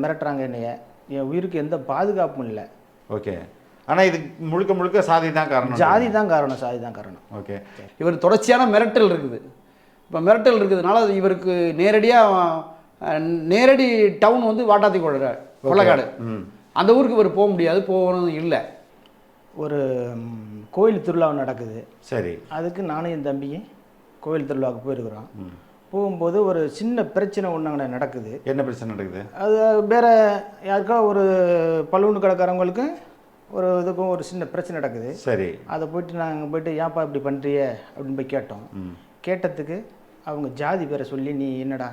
மிரட்டுறாங்க என்னைய. என் உயிருக்கு எந்த பாதுகாப்பும் இல்லை. ஓகே. ஆனால் இது முழுக்க முழுக்க சாதி தான் காரணம். ஜாதி தான் காரணம், சாதி தான் காரணம். ஓகே. இவர் தொடர்ச்சியான மிரட்டல் இருக்குது. இப்போ மிரட்டல் இருக்கிறதுனால இவருக்கு நேரடி டவுன் வந்து வாட்டாத்தி கொள்ளைக்காடு. அந்த ஊருக்கு இவர் போக முடியாது, போகணும் இல்லை. ஒரு கோயில் திருவிழா நடக்குது. சரி. அதுக்கு நானும் என் தம்பியும் கோயில் திருவிழாவுக்கு போயிருக்கிறோம். போகும்போது ஒரு சின்ன பிரச்சனை ஒன்று அங்கே நடக்குது. என்ன பிரச்சனை நடக்குது? அது வேற யாருக்கா ஒரு பலூன் கடைக்காரவங்களுக்கு ஒரு இதுக்கும் ஒரு சின்ன பிரச்சனை நடக்குது. சரி. அதை போயிட்டு நாங்கள் போயிட்டு ஏன்ப்பா இப்படி பண்ணுறிய அப்படின்னு போய் கேட்டோம். கேட்டதுக்கு அவங்க ஜாதி பேரை சொல்லி, நீ என்னடா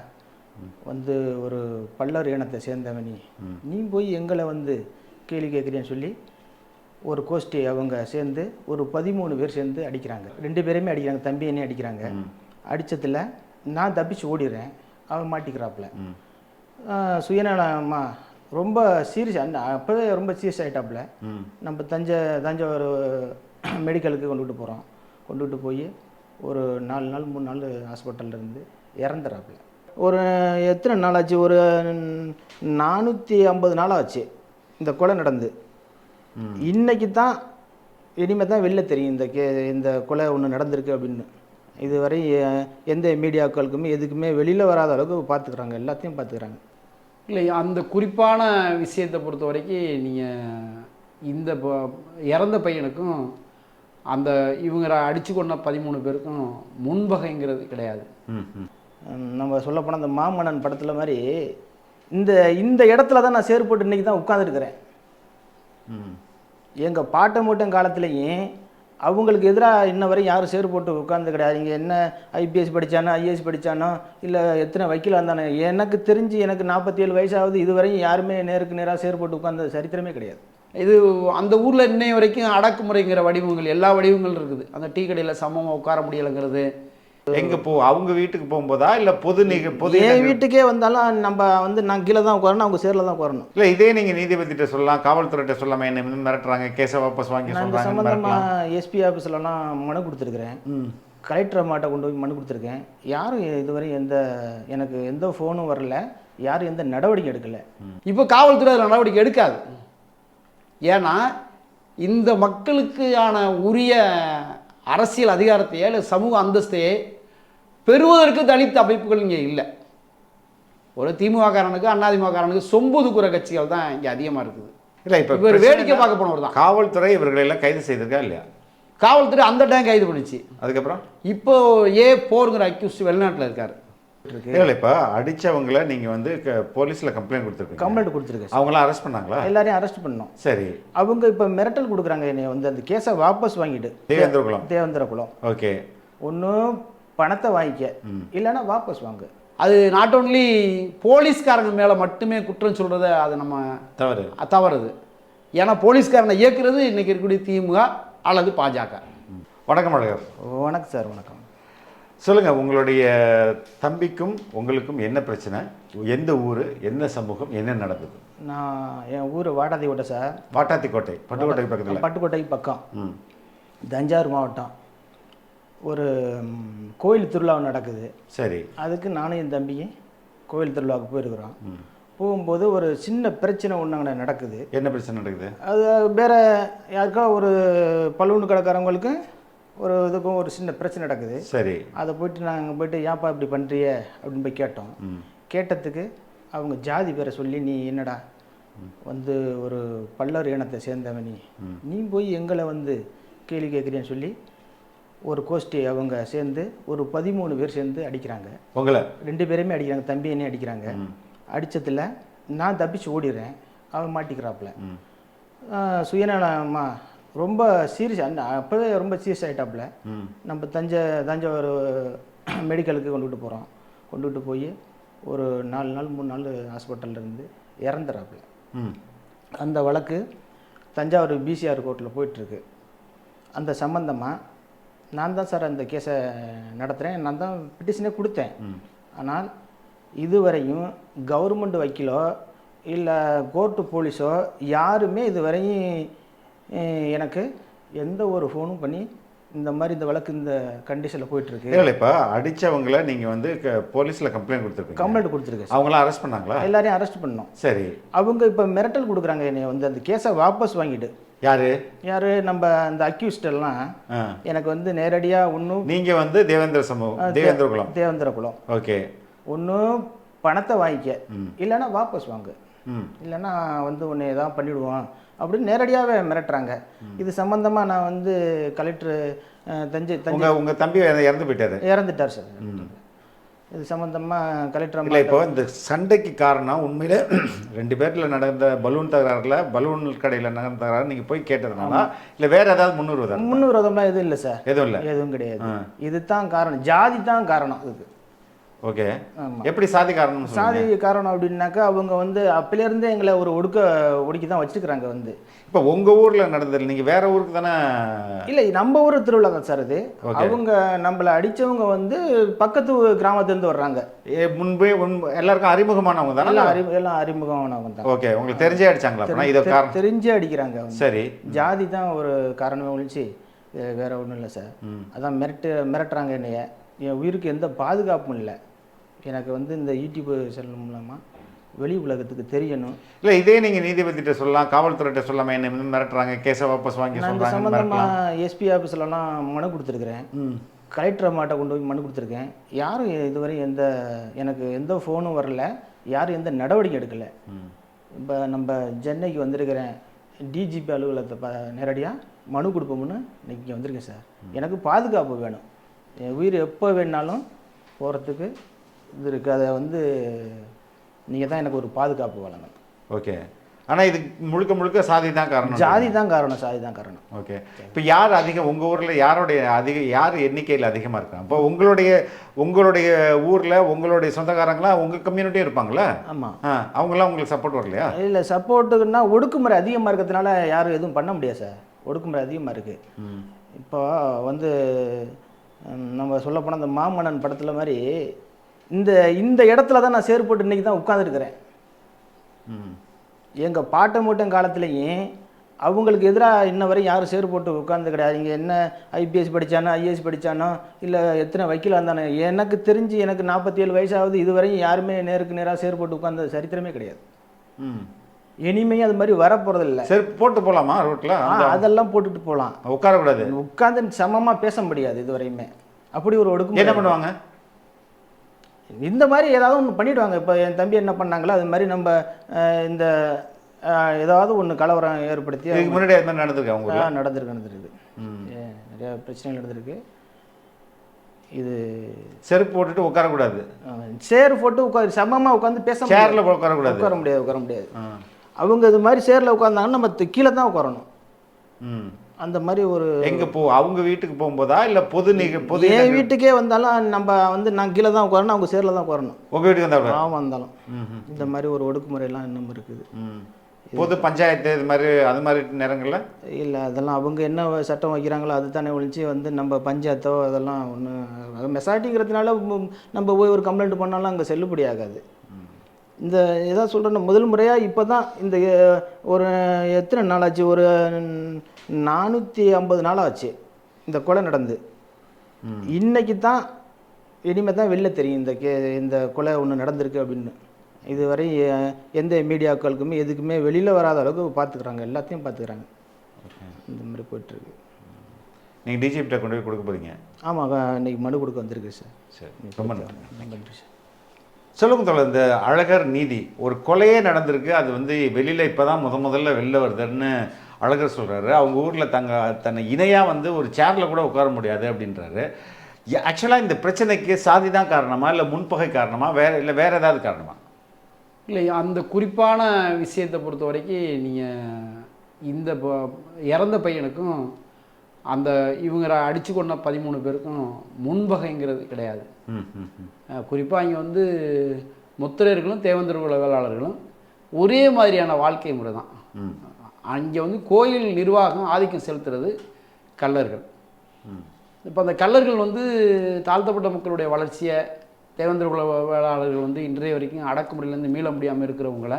வந்து ஒரு பல்லர் இனத்தை சேர்ந்தவன், நீ போய் எங்களை வந்து கேள்வி கேட்குறியான்னு சொல்லி ஒரு கோஷ்டி அவங்க சேர்ந்து ஒரு 13 பேர் சேர்ந்து அடிக்கிறாங்க. 2 பேருமே அடிக்கிறாங்க, தம்பி என்னையும் அடிக்கிறாங்க. அடித்ததில் நான் தப்பிச்சு ஓடிடுறேன், அவன் மாட்டிக்கிறாப்புல. சுயநலமா ரொம்ப சீரியஸ், அப்போவே ரொம்ப சீரியஸ் ஆகிட்டாப்புல. நம்ம தஞ்சாவூர் மெடிக்கலுக்கு கொண்டுகிட்டு போகிறோம். கொண்டுகிட்டு போய் ஒரு 4 நாள் 3 நாள் ஹாஸ்பிட்டலில் இருந்து இறந்துறாப்புல. ஒரு எத்தனை நாள் ஆச்சு, ஒரு 450 நாள் ஆச்சு இந்த கொலை நடந்து. இன்னைக்கு தான் இனிமேல் தான் வெளில தெரியும் இந்த கொலை ஒன்று நடந்திருக்கு அப்படின்னு. இதுவரை எந்த மீடியாக்களுக்குமே எதுக்குமே வெளியில் வராத அளவுக்கு பார்த்துக்குறாங்க, எல்லாத்தையும் பார்த்துக்கிறாங்க. இல்லை, அந்த குறிப்பான விஷயத்தை பொறுத்த வரைக்கும் நீங்கள் இந்த இறந்த பையனுக்கும் அந்த இவங்க அடித்து கொண்ட 13 பேருக்கும் முன்பகைங்கிறது கிடையாது. நம்ம சொல்லப்போனால் அந்த மாமன்னன் படத்தில் மாதிரி இந்த இடத்துல தான் நான் சேறு போட்டு இன்றைக்கி தான் உட்காந்துருக்கிறேன். எங்கள் பாட்டை மூட்டம் காலத்துலேயும் அவங்களுக்கு எதிராக இன்ன வரை யாரும் சேறு போட்டு உட்கார்ந்து கிடையாது. இங்கே என்ன ஐபிஎஸ் படித்தானோ ஐஏஎஸ் படித்தானோ இல்லை எத்தனை வக்கீலாக இருந்தானோ, எனக்கு தெரிஞ்சு எனக்கு 47 வயசாகுது, இதுவரையும் யாருமே நேருக்கு நேராக சேறு போட்டு உட்கார்ந்த சரித்திரமே கிடையாது. இது அந்த ஊரில் இன்னைய வரைக்கும் அடக்குமுறைங்கிற வடிவங்கள், எல்லா வடிவங்களும் இருக்குது. அந்த டீ கடையில் சமமாக உட்கார முடியலைங்கிறது. எங்கே அவங்க வீட்டுக்கு போகும்போதா இல்லை பொது என் வீட்டுக்கே வந்தாலும் நம்ம வந்து நான் கீழே தான் உட்காரணும், அவங்க சேரில் தான் உட்காரணும். இல்லை, இதே நீங்கள் நீதிபதிகிட்ட சொல்லலாம், காவல்துறையிட்ட சொல்லாமல் என்ன மிரட்டுறாங்க, கேஸை வாபஸ் வாங்கி சொல்கிறாங்க. சம்மந்தமாக எஸ்பி ஆஃபீஸ்லலாம் மனு கொடுத்துருக்குறேன், கலெக்டர் மாட்ட கொண்டு போய் மனு கொடுத்துருக்கேன். யாரும் இதுவரை எனக்கு எந்த ஃபோனும் வரல, யாரும் எந்த நடவடிக்கை எடுக்கலை. இப்போ காவல்துறை அதில் நடவடிக்கை எடுக்காது. ஏன்னா இந்த மக்களுக்கான உரிய அரசியல் அதிகாரத்தையே இல்லை சமூக அந்தஸ்தையே பெறுவதற்கு தனித்த அமைப்புகள் இங்கே இல்லை. ஒரு திமுககாரனுக்கு அதிமுககாரனுக்கு சொம்புதுக்குற கட்சிகள் தான் இங்கே அதிகமாக இருக்குது. இல்லை, இப்போ இவர் வேடிக்கை பார்க்க போனவர் தான். காவல்துறை இவர்களெல்லாம் கைது செய்திருக்கா இல்லையா? காவல்துறை அந்த டைம் கைது பண்ணிச்சு. அதுக்கப்புறம் இப்போ போருங்கிற அக்யூஸ்ட் வெளிநாட்டில் இருக்காரு. இல்லை, இப்போ அடித்தவங்களை நீங்கள் வந்து போலீஸில் கம்ப்ளைண்ட் கொடுத்துருக்கேன். அவங்களாம் அரெஸ்ட் பண்ணாங்களா? எல்லாரையும் அரெஸ்ட் பண்ணோம். சரி. அவங்க இப்போ மிரட்டல் கொடுக்குறாங்க என்னை வந்து அந்த கேஸை வாபஸ் வாங்கிட்டு. தேவேந்திரகுலம். ஓகே. ஒன்றும் பணத்தை வாங்கிக்க, இல்லைன்னா வாபஸ் வாங்க. அது நாட் ஓன்லி போலீஸ்காரங்க மேலே மட்டுமே குற்றம் சொல்கிறத அது நம்ம தவறுது. ஏன்னா போலீஸ்காரனை இயக்குறது இன்றைக்கி இருக்கக்கூடிய திமுக அல்லது பாஜக. வணக்கம் அழகர். வணக்கம் சார். வணக்கம். சொல்லுங்கள், உங்களுடைய தம்பிக்கும் உங்களுக்கும் என்ன பிரச்சனை, எந்த ஊர், என்ன சமூகம், என்ன நடந்தது? என் ஊர் வாட்டாத்திக்கோட்டை சார். வாட்டாத்திக்கோட்டை பட்டுக்கோட்டை பக்கத்தில்? பட்டுக்கோட்டைக்கு பக்கம், தஞ்சாவூர் மாவட்டம். ஒரு கோயில் திருவிழா நடக்குது. சரி. அதுக்கு நானும் என் தம்பியும் கோயில் திருவிழாவுக்கு போயிருக்கிறோம். போகும்போது ஒரு சின்ன பிரச்சனை ஒன்று அங்கே நடக்குது. என்ன பிரச்சனை நடக்குது? அது வேற யாருக்கா ஒரு பலூன் கடைக்காரவங்களுக்கு ஒரு இதுக்கும் ஒரு சின்ன பிரச்சனை நடக்குது. சரி. அதை போயிட்டு நாங்கள் போயிட்டு ஏன்ப்பா இப்படி பண்ணுறிய அப்படின்னு போய் கேட்டோம். கேட்டதுக்கு அவங்க ஜாதி பேரை சொல்லி, நீ என்னடா வந்து ஒரு பல்லர் இனத்தை சேர்ந்தவன், நீ போய் எங்களை வந்து கேள்வி கேட்குறியான்னு சொல்லி ஒரு கோஷ்டி அவங்க சேர்ந்து ஒரு 13 பேர் சேர்ந்து அடிக்கிறாங்க. உங்களை 2 பேருமே அடிக்கிறாங்க, தம்பி என்னையும் அடிக்கிறாங்க. அடித்ததில் நான் தப்பிச்சு ஓடிடுறேன், அவன் மாட்டிக்கிறாப்புல. சுயநலமா ரொம்ப சீரியஸ், அப்போவே ரொம்ப சீரியஸ் ஆகிட்டாப்புல. நம்ம தஞ்சாவூர் மெடிக்கலுக்கு கொண்டுகிட்டு போகிறோம். கொண்டுகிட்டு போய் ஒரு 4 நாள் 3 நாள் ஹாஸ்பிட்டலில் இருந்து இறந்துறாப்புல. அந்த வழக்கு தஞ்சாவூர் பிசிஆர் கோர்ட்டில் போயிட்டுருக்கு. அந்த சம்பந்தமாக நான் தான் சார் அந்த கேஸை நடத்துகிறேன், நான் தான் பெட்டிஷனே கொடுத்தேன். ஆனால் இதுவரையும் கவர்மெண்ட் வக்கீலோ இல்லை கோர்ட்டு போலீஸோ யாருமே இதுவரையும் எனக்கு எந்த ஒரு ஃபோனும் பண்ணி இந்த மாதிரி இந்த வழக்கு இந்த கண்டிஷனில் போயிட்டுருக்கு. இல்லை இப்போ அடித்தவங்கள நீங்கள் வந்து போலீஸில் கம்ப்ளைண்ட் கொடுத்துருக்கீங்க. கம்ப்ளைண்ட் கொடுத்துருக்கேன். அவங்களாம் அரெஸ்ட் பண்ணாங்களா? எல்லாரையும் அரெஸ்ட் பண்ணோம். சரி. அவங்க இப்போ மிரட்டல் கொடுக்குறாங்க என்னை வந்து அந்த கேஸை வாபஸ் வாங்கிட்டு. யாரு நம்ம அந்த அக்யூஸ்ட் எல்லாம் எனக்கு வந்து நேரடியாக ஒன்றும் நீங்கள் வந்து தேவேந்திர குலம் ஓகே ஒன்றும் பணத்தை வாங்கிக்க, இல்லைன்னா வாபஸ் வாங்க, இல்லைன்னா வந்து உன்னை எதாவது பண்ணிவிடுவோம் அப்படின்னு நேரடியாகவே மிரட்டுறாங்க. இது சம்மந்தமாக நான் வந்து கலெக்டர் தஞ்சை உங்கள் தம்பி இறந்துட்டார் சார். இது சம்மந்தமாக கலெக்டர் இல்லை. இப்போ இந்த சண்டைக்கு காரணம் உண்மையிலே 2 பேரில் நடந்த பலூன் தகராறில், பலூன் கடையில் நடந்த தகராறு நீங்கள் போய் கேட்டதுனால இல்லை வேறு ஏதாவது முன்னுரிதம்லாம் எதுவும் இல்லை சார். எதுவும் கிடையாது. இதுதான் காரணம், ஜாதி தான் காரணம் இதுக்கு. ஓகே. எப்படி சாதி காரணம்? சாதி காரணம் அப்படின்னாக்கா அவங்க வந்து அப்பலேருந்தே எங்களை ஒரு ஒடுக்கி தான் வச்சுக்கிறாங்க வந்து. இப்போ உங்கள் ஊரில் நடந்தது, நீங்கள் வேற ஊருக்கு தானே? இல்லை, நம்ம ஊர் திருவிழா தான் சார் இது. அவங்க நம்மளை அடித்தவங்க வந்து பக்கத்து கிராமத்துலேருந்து வர்றாங்க. முன்பே எல்லாருக்கும் அறிமுகமானவங்க தானே? எல்லாம் அறிமுகமானவங்க தான். ஓகே. உங்களுக்கு தெரிஞ்சே அடிச்சாங்களா? இதை தெரிஞ்சே அடிக்கிறாங்க. சரி. ஜாதி தான் ஒரு காரணமே ஒழிச்சு வேற ஒன்றும் இல்லை சார். அதான் மிரட்டுறாங்க என்னைய. என் உயிருக்கு எந்த பாதுகாப்பும் இல்லை. எனக்கு வந்து இந்த யூடியூப் சேனல் மூலமாக வெளி உலகத்துக்கு தெரியணும். இல்லை, இதே நீங்கள் நீதிபதிகிட்ட சொல்லலாம், காவல்துறையிட்ட சொல்லாமல் என்ன மிரட்டுறாங்க, கேஸை வாபஸ் வாங்கி சொல்கிறாங்க. சம்மந்தமாக எஸ்பி ஆஃபீஸ்லலாம் மனு கொடுத்துருக்குறேன், கலெக்டர் அம்மாட்ட கொண்டு போய் மனு கொடுத்துருக்கேன். யாரும் இதுவரை எனக்கு எந்த ஃபோனும் வரல, யாரும் எந்த நடவடிக்கை எடுக்கலை. இப்போ நம்ம சென்னைக்கு வந்திருக்கிறேன், டிஜிபி அலுவலகத்தை நேரடியாக மனு கொடுப்போம்னு இன்றைக்கி இங்கே வந்திருக்கேன் சார். எனக்கு பாதுகாப்பு வேணும். என் உயிர் எப்போ வேணாலும் போகிறதுக்கு இது இருக்குது. அதை வந்து நீங்கள் தான் எனக்கு ஒரு பாதுகாப்பு வழங்கணும். ஓகே. ஆனால் இது முழுக்க சாதி தான் காரணம். சாதி தான் காரணம். ஓகே. இப்போ யார் அதிகம் உங்கள் ஊரில் யார் எண்ணிக்கையில் அதிகமாக இருக்காங்க? இப்போ உங்களுடைய ஊரில் உங்களுடைய சொந்தக்காரங்களாம் உங்கள் கம்யூனிட்டியும் இருப்பாங்களா? ஆமாம். அவங்களாம் உங்களுக்கு சப்போர்ட் வரலையா? இல்லை, சப்போர்ட்டுக்குன்னா ஒடுக்குமுறை அதிகமாக இருக்கிறதுனால யாரும் எதுவும் பண்ண முடியாது சார். ஒடுக்குமுறை அதிகமாக இருக்குது. இப்போ வந்து நம்ம சொல்லப்போனால் அந்த மாமன்னன் படத்தில் மாதிரி இந்த இடத்துல தான் நான் சேறு போட்டு இன்றைக்கி தான் உட்காந்துருக்கிறேன். எங்கள் பாட்டை மூட்டம் காலத்துலேயும் அவங்களுக்கு எதிராக இன்ன வரை யாரும் சேறு போட்டு உட்கார்ந்து கிடையாது. இங்கே என்ன ஐபிஎஸ் படித்தானோ, ஐஏஎஸ் படித்தானோ, இல்லை எத்தனை வக்கீலாக இருந்தானோ, எனக்கு தெரிஞ்சு எனக்கு 47 வயசாகுது, இதுவரையும் யாருமே நேருக்கு நேராக சேறு போட்டு உட்கார்ந்த சரித்திரமே கிடையாது. இனிமையும் அது மாதிரி வரப்போகிறதில்ல. சரி, போட்டு போகலாமா ரோட்டில்? அதெல்லாம் போட்டுட்டு போகலாம். உட்காரக்கூடாது, உட்காந்து சமமாக பேச முடியாது. இதுவரையுமே அப்படி ஒரு ஒடுக்கு என்ன பண்ணுவாங்க? இந்த மாதிரி ஏதாவது ஒன்று பண்ணிவிடுவாங்க. இப்போ என் தம்பி என்ன பண்ணாங்களோ அது மாதிரி நம்ம இந்த ஏதாவது ஒன்று கலவரம் ஏற்படுத்தி. அதுக்கு முன்னாடி அது மாதிரி நடந்திருக்கு? அவங்க நடந்திருக்கு. நிறையா பிரச்சனைகள் நடந்திருக்கு. இது செருப்பு போட்டுட்டு உட்காரக்கூடாது, சேர் போட்டு சமமாக உட்காந்து பேச, சேரில் உட்காரக்கூடாது, உட்கார முடியாது. அவங்க இது மாதிரி சேரில் உட்காந்தாங்கன்னா நம்ம கீழே தான் உட்காரணும். அந்த மாதிரி ஒரு எங்கே அவங்க வீட்டுக்கு போகும்போதா இல்லை பொது என் வீட்டுக்கே வந்தாலும் நம்ம வந்து நான் கீழே தான் உட்காரணும், அவங்க சேரில் தான் உட்காரணும். உங்கள் வீட்டுக்கு வந்தாலும் வந்தாலும் இந்த மாதிரி ஒரு ஒடுக்குமுறையெல்லாம் இன்னும் இருக்குது. பொது பஞ்சாயத்து இது மாதிரி அது மாதிரி நேரங்களில் இல்லை, அதெல்லாம் அவங்க என்ன சட்டம் வைக்கிறாங்களோ அது தானே ஒழிச்சு வந்து நம்ம பஞ்சாயத்தோ அதெல்லாம் ஒன்று மெசாரிட்டிங்கிறதுனால நம்ம போய் ஒரு கம்ப்ளைண்ட் பண்ணாலும் அங்கே செல்லுபடி ஆகாது. இந்த எதாவது சொல்கிறேன்னா முதல் முறையாக இப்போ தான் இந்த ஒரு எத்தனை நாள் ஆச்சு, ஒரு 450 நாள் ஆச்சு இந்த கொலை நடந்து. இன்னைக்கு தான் இனிமேல் தான் வெளில தெரியும் இந்த கொலை ஒன்று நடந்திருக்கு அப்படின்னு. இதுவரை எந்த மீடியாக்களுக்குமே எதுக்குமே வெளியில் வராத அளவுக்கு பார்த்துக்குறாங்க, எல்லாத்தையும் பார்த்துக்குறாங்க. இந்த மாதிரி போயிட்டுருக்கு. நீங்கள் டிஜிபிட்ட கொண்டு போய் கொடுக்க போகிறீங்க? ஆமாம், இன்றைக்கி மனு கொடுக்க வந்திருக்கு சார். சரி, ரொம்ப நன்றி சார். சொல்லுங்க தோழர், இந்த அழகர் நீதி ஒரு கொலையே நடந்திருக்கு, அது வந்து வெளியில் இப்போ தான் முதல்ல வெளில வருதுன்னு அழகர் சொல்கிறாரு. அவங்க ஊரில் தன்னை இணையாக வந்து ஒரு சேரில் கூட உட்கார முடியாது அப்படின்றாரு. ஆக்சுவலாக இந்த பிரச்சனைக்கு சாதி தான் காரணமா, இல்லை முன்பகை காரணமா, வேறு ஏதாவது காரணமா? இல்லை, அந்த குறிப்பான விஷயத்தை பொறுத்த வரைக்கும் நீங்கள் இந்த இறந்த பையனுக்கும் அந்த இவங்க அடித்து கொண்ட 13 பேருக்கும் முன்பகைங்கிறது கிடையாது. குறிப்பாக இங்கே வந்து முத்திரையர்களும் தேவேந்திர குல வேளாளர்களும் ஒரே மாதிரியான வாழ்க்கை முறை தான். அங்கே வந்து கோயில் நிர்வாகம் ஆதிக்கம் செலுத்துறது கள்ளர்கள். இப்போ அந்த கள்ளர்கள் வந்து தாழ்த்தப்பட்ட மக்களுடைய வளர்ச்சியை தேவேந்திர குல வேளாளர்கள் வந்து இன்றைய வரைக்கும் அடக்குமுறையிலேருந்து மீள முடியாமல் இருக்கிறவங்கள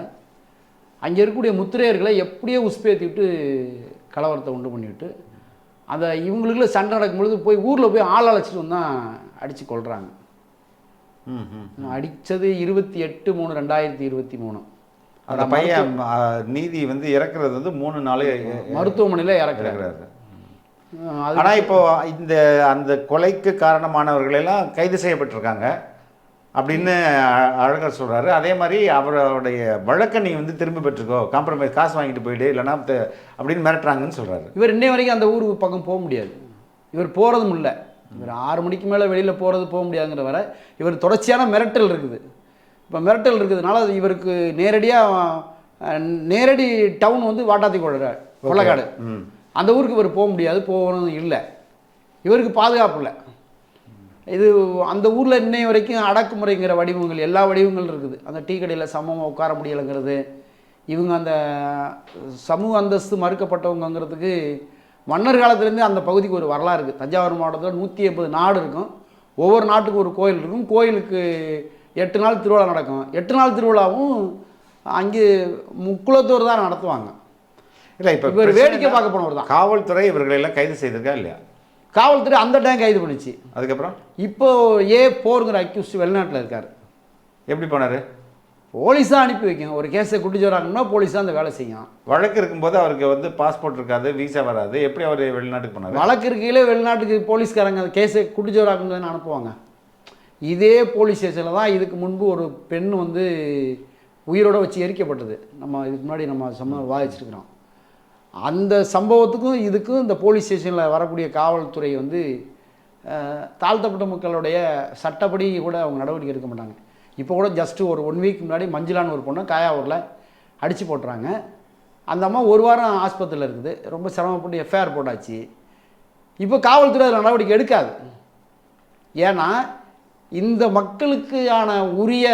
அங்கே இருக்கக்கூடிய முத்திரையர்களை எப்படியோ உஸ்பேத்தி விட்டு கலவரத்தை உண்டு பண்ணிவிட்டு அந்த இவங்களுக்குள்ள சண்டை நடக்கும் பொழுது போய் ஊரில் போய் ஆள் அழைச்சிட்டு வந்தால் அடித்து கொள்கிறாங்க. அடித்தது 28/3/2023. அந்த பையன் நீதி வந்து இறக்குறது வந்து 3 நாள் மருத்துவமனையில் இறக்குறாரு. ஆனால் இப்போ இந்த அந்த கொலைக்கு காரணமானவர்களெல்லாம் கைது செய்யப்பட்டிருக்காங்க அப்படின்னு அழகர் சொல்கிறாரு. அதே மாதிரி அவருடைய வழக்கை நீ வந்து திரும்ப பெற்றுக்கோ, காம்ப்ரமைஸ் காசு வாங்கிட்டு போயிடு, இல்லைன்னா அப்படின்னு மிரட்டுறாங்கன்னு சொல்கிறாரு. இவர் இன்னை வரைக்கும் அந்த ஊருக்கு பக்கம் போக முடியாது. இவர் போகிறதும் இல்லை. இவர் 6 மணிக்கு மேலே வெளியில் போக முடியாதுங்கிற வரை இவர் தொடர்ச்சியான மிரட்டல் இருக்குது. இப்போ மிரட்டல் இருக்கிறதுனால இவருக்கு நேரடி டவுன் வந்து வாட்டாத்தி கொள்ளக்காடு. அந்த ஊருக்கு இவர் போக முடியாது, போகணும் இல்லை. இவருக்கு பாதுகாப்பு இல்லை. இது அந்த ஊரில் இன்னை வரைக்கும் அடக்குமுறைங்கிற வடிவங்கள் எல்லா வடிவங்களும் இருக்குது. அந்த டீ கடையில் சமமாக உட்கார முடியலைங்கிறது, இவங்க அந்த சமூக அந்தஸ்து மறுக்கப்பட்டவங்கிறதுக்கு மன்னர் காலத்துலேருந்து அந்த பகுதிக்கு ஒரு வரலாறு இருக்குது. தஞ்சாவூர் மாவட்டத்தில் 180 நாடு இருக்கும். ஒவ்வொரு நாட்டுக்கும் ஒரு கோயில் இருக்கும். கோயிலுக்கு 8 நாள் திருவிழா நடக்கும். 8 நாள் திருவிழாவும் அங்கே முக்குளத்தூர் தான் நடத்துவாங்க. இல்லை, இப்போ இவர் வேடிக்கை பார்க்க போனவர் தான். காவல்துறை இவர்களெல்லாம் கைது செய்திருக்கா இல்லையா? காவல்துறை அந்த டைம் கைது பண்ணிச்சு. அதுக்கப்புறம் இப்போ A4ங்கிற அக்யூஸ்ட் வெளிநாட்டில் இருக்கார். எப்படி போனார்? போலீஸ் தான் அனுப்பி வைக்கும். ஒரு கேஸை குட்டிச்சு வராங்கன்னா போலீஸ் தான் அந்த வேலை செய்யும். வழக்கு இருக்கும்போது அவருக்கு வந்து பாஸ்போர்ட் இருக்காது, வீசா வராது, எப்படி அவர் வெளிநாட்டுக்கு போனார்? வழக்கு இருக்கையிலே வெளிநாட்டுக்கு போலீஸ்காரங்க அந்த கேஸை குட்டிச்சு வராங்கன்னு அனுப்புவாங்க. இதே போலீஸ் ஸ்டேஷனில் தான் இதுக்கு முன்பு ஒரு பெண் வந்து உயிரோடு வச்சு எரிக்கப்பட்டது. நம்ம இதுக்கு முன்னாடி நம்ம வாதிச்சிருக்கிறோம். அந்த சம்பவத்துக்கும் இதுக்கும் இந்த போலீஸ் ஸ்டேஷனில் வரக்கூடிய காவல்துறை வந்து தாழ்த்தப்பட்ட மக்களுடைய சட்டப்படி கூட அவங்க நடவடிக்கை எடுக்க மாட்டாங்க. இப்போ கூட ஜஸ்ட்டு ஒரு 1 வீக் முன்னாடி மஞ்சுளான்னு ஒரு பொண்ணை காயாவூரில் அடித்து போட்டுறாங்க. அந்த அம்மா 1 வாரம் ஆஸ்பத்திரியில் இருக்குது. ரொம்ப சிரமப்பட்டு எஃப்ஐஆர் போட்டாச்சு. இப்போ காவல்துறை அதில் நடவடிக்கை எடுக்காது. ஏன்னா இந்த மக்களுக்கான உரிய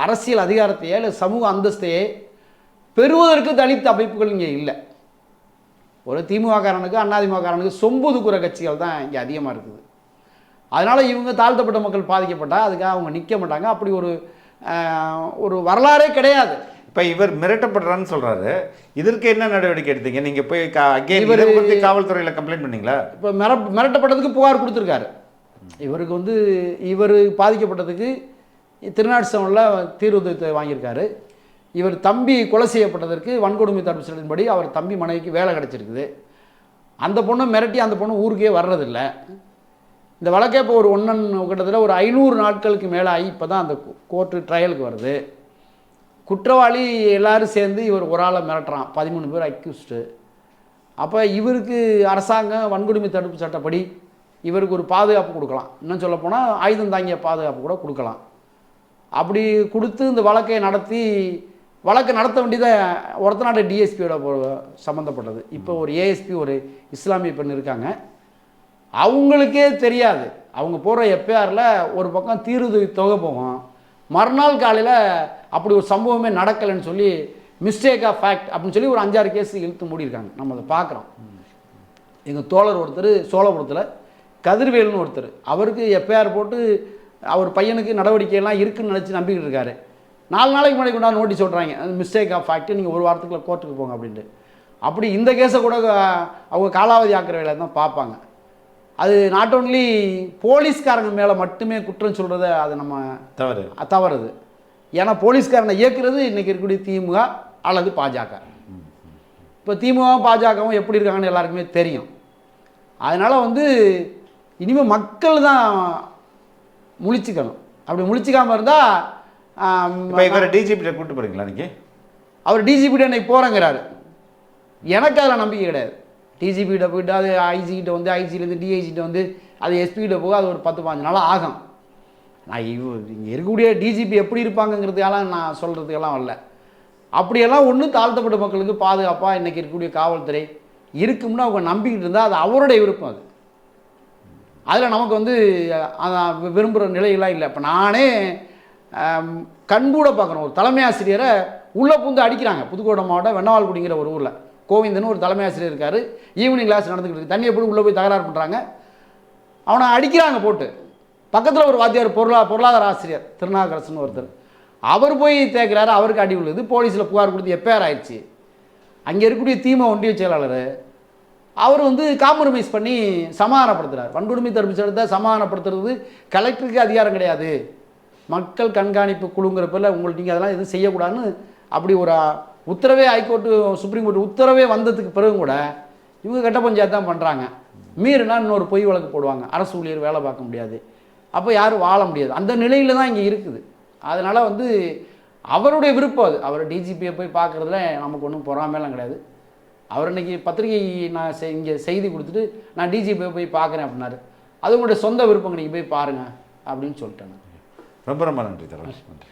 அரசியல் அதிகாரத்தையே இல்லை சமூக அந்தஸ்தையே பெறுவதற்கு தலித் அமைப்புகள் இங்கே இல்லை. ஒரு திமுககாரனுக்கு அதிமுககாரனுக்கு சொம்புதுக்குற கட்சிகள் தான் இங்கே அதிகமாக இருக்குது. அதனால் இவங்க தாழ்த்தப்பட்ட மக்கள் பாதிக்கப்பட்டால் அதுக்காக அவங்க நிற்க மாட்டாங்க. அப்படி ஒரு வரலாறே கிடையாது. இப்போ இவர் மிரட்டப்படுறான்னு சொல்கிறாரு. இதற்கு என்ன நடவடிக்கை எடுத்தீங்க? நீங்கள் போய் காவல்துறையில் கம்ப்ளைண்ட் பண்ணீங்களா? இப்போ மிரட்டப்பட்டதுக்கு புகார் கொடுத்துருக்காரு. இவருக்கு வந்து இவர் பாதிக்கப்பட்டதுக்கு திருநாட்சவனில் தீர்வுதத்தை வாங்கியிருக்காரு. இவர் தம்பி கொலை செய்யப்பட்டதற்கு வன்கொடுமை தடுப்பு சட்டத்தின்படி அவர் தம்பி மனைவிக்கு வேலை கிடச்சிருக்குது. அந்த பொண்ணை மிரட்டி அந்த பொண்ணு ஊருக்கே வர்றதில்லை. இந்த வழக்கே இப்போ ஒரு கிட்டத்தட்ட ஒரு 500 நாட்களுக்கு மேலே ஆகி இப்போ தான் அந்த கோர்ட்டு ட்ரையலுக்கு வருது. குற்றவாளி எல்லோரும் சேர்ந்து இவர் ஒரு ஆளை மிரட்டுறான். 13 பேர் அக்யூஸ்டு. அப்போ இவருக்கு அரசாங்கம் வன்கொடுமை தடுப்பு சட்டப்படி இவருக்கு ஒரு பாதுகாப்பு கொடுக்கலாம். இன்னும் சொல்லப்போனால் ஆயுதம் தாங்கிய பாதுகாப்பு கூட கொடுக்கலாம். அப்படி கொடுத்து இந்த வழக்கை நடத்த வேண்டியதை ஒருத்தநாட்டு டிஎஸ்பியோட சம்மந்தப்பட்டது. இப்போ ஒரு ஏஎஸ்பி ஒரு இஸ்லாமிய பெண் இருக்காங்க. அவங்களுக்கே தெரியாது. அவங்க போகிற எஃப்ஐஆரில் ஒரு பக்கம் தீர்வு தொகை போகும். மறுநாள் காலையில் அப்படி ஒரு சம்பவமே நடக்கலைன்னு சொல்லி மிஸ்டேக் ஆஃப் ஃபேக்ட் அப்படின்னு சொல்லி ஒரு 5-6 கேஸ் இழுத்து மூடியிருக்காங்க. நம்ம அதை பார்க்குறோம். எங்கள் தோழர் ஒருத்தர் சோழபுரத்தில் கதிர்வேல்னு ஒருத்தர், அவருக்கு எஃப்ஐஆர் போட்டு அவர் பையனுக்கு நடவடிக்கையெல்லாம் இருக்குதுன்னு நினச்சி நம்பிக்கிட்டு இருக்காரு. 4 நாளைக்கு முன்னாடி கொண்டாந்து நோட்டீஸ் சொல்கிறாங்க, மிஸ்டேக் ஆஃப் ஃபேக்ட், நீங்கள் 1 வாரத்துக்குள்ள கோர்ட்டுக்கு போங்க அப்படின்ட்டு. அப்படி இந்த கேஸை கூட அவங்க காலாவதி ஆக்கிற வேலை தான் பார்ப்பாங்க. அது நாட் ஓன்லி போலீஸ்காரங்க மேலே மட்டுமே குற்றம் சொல்கிறத அது நம்ம தவறுது. ஏன்னா போலீஸ்காரனை இயக்குறது இன்றைக்கி இருக்கக்கூடிய திமுக அல்லது பாஜக. இப்போ திமுகவும் பாஜகவும் எப்படி இருக்காங்கன்னு எல்லாருக்குமே தெரியும். அதனால் வந்து இனிமேல் மக்கள் தான் முழிச்சுக்கணும். அப்படி முழிச்சிக்காமல் இருந்தால் இவரை டிஜிபிட்ட கூப்பிட்டு போகிறீங்களா? இன்றைக்கி அவர் டிஜிபிட்ட இன்னைக்கு போகிறேங்கிறாரு. எனக்கு அதில் நம்பிக்கை கிடையாது. டிஜிபிகிட்ட போய்ட்டு அது ஐஜிக்கிட்ட வந்து ஐஜிலேருந்து டிஐஜிகிட்ட வந்து அது எஸ்பிகிட்ட போக அது ஒரு 10-15 நாள் ஆகும். நான் இங்கே இருக்கக்கூடிய டிஜிபி எப்படி இருப்பாங்கங்கிறதுக்கெல்லாம் நான் சொல்கிறதுக்கெல்லாம் வரல. அப்படியெல்லாம் ஒன்றும் தாழ்த்தப்பட்ட மக்களுக்கு பாதுகாப்பாக இன்றைக்கி இருக்கக்கூடிய காவல்துறை இருக்கும்னு அவங்க நம்பிக்கிட்டு இருந்தால் அது அவருடைய விருப்பம். அது அதில் நமக்கு வந்து விரும்புகிற நிலையெல்லாம் இல்லை. இப்போ நானே கண்கூட பார்க்குறோம், ஒரு தலைமை ஆசிரியரை உள்ளே பூந்து அடிக்கிறாங்க. புதுக்கோட்டை மாவட்டம் வெண்ணவால்குடிங்கிற ஒரு ஊரில் கோவிந்தன் ஒரு தலைமை ஆசிரியர் இருக்கார். ஈவினிங் கிளாஸ் நடந்துக்கிட்டு இருக்கு. தண்ணியை போட்டு உள்ளே போய் தகராறு பண்ணுறாங்க. அவனை அடிக்கிறாங்க போட்டு. பக்கத்தில் ஒரு வாத்தியார் பொருளாதார ஆசிரியர் திருநாகரசன் ஒருத்தர், அவர் போய் தேய்க்கிறாரு. அவருக்கு அடி உள்ளது. போலீஸில் புகார் கொடுத்து எஃப்ஐஆர் ஆயிடுச்சு. அங்கே இருக்கக்கூடிய திமுக ஒன்றிய செயலாளர் அவர் வந்து காம்ப்ரமைஸ் பண்ணி சமாதானப்படுத்துகிறார். வன்கொடுமை தடுப்பு சட்டத்தை சமாதானப்படுத்துறது கலெக்டருக்கு அதிகாரம் கிடையாது, மக்கள் கண்காணிப்பு குழுங்கிற பேரில் உங்களுக்கு நீங்கள் அதெல்லாம் எதுவும் செய்யக்கூடாதுன்னு அப்படி ஒரு உத்தரவே ஹைகோர்ட்டு சுப்ரீம் கோர்ட் உத்தரவே வந்ததுக்கு பிறகு கூட இவங்க கட்ட பஞ்சாயத்து தான் பண்ணுறாங்க. மீறினா இன்னொரு பொய் வழக்கு போடுவாங்க, அரசு ஊழியர் வேலை பார்க்க முடியாது, அப்போ யாரும் வாழ முடியாது. அந்த நிலையில் தான் இங்கே இருக்குது. அதனால் வந்து அவருடைய விருப்பம் அது. அவர் டிஜிபியை போய் பார்க்குறதுல நமக்கு ஒன்றும் பொறாமையெல்லாம் கிடையாது. அவர் இன்னைக்கு பத்திரிகை நான் இங்கே செய்தி கொடுத்துட்டு நான் டிஜிபியை போய் பார்க்குறேன் அப்படின்னாரு. அது உங்களுடைய சொந்த விருப்பங்க, நீங்கள் போய் பாருங்கள் அப்படின்னு சொல்லிட்டேன். ரொம்ப ரொம்ப நன்றி தரேன். நன்றி.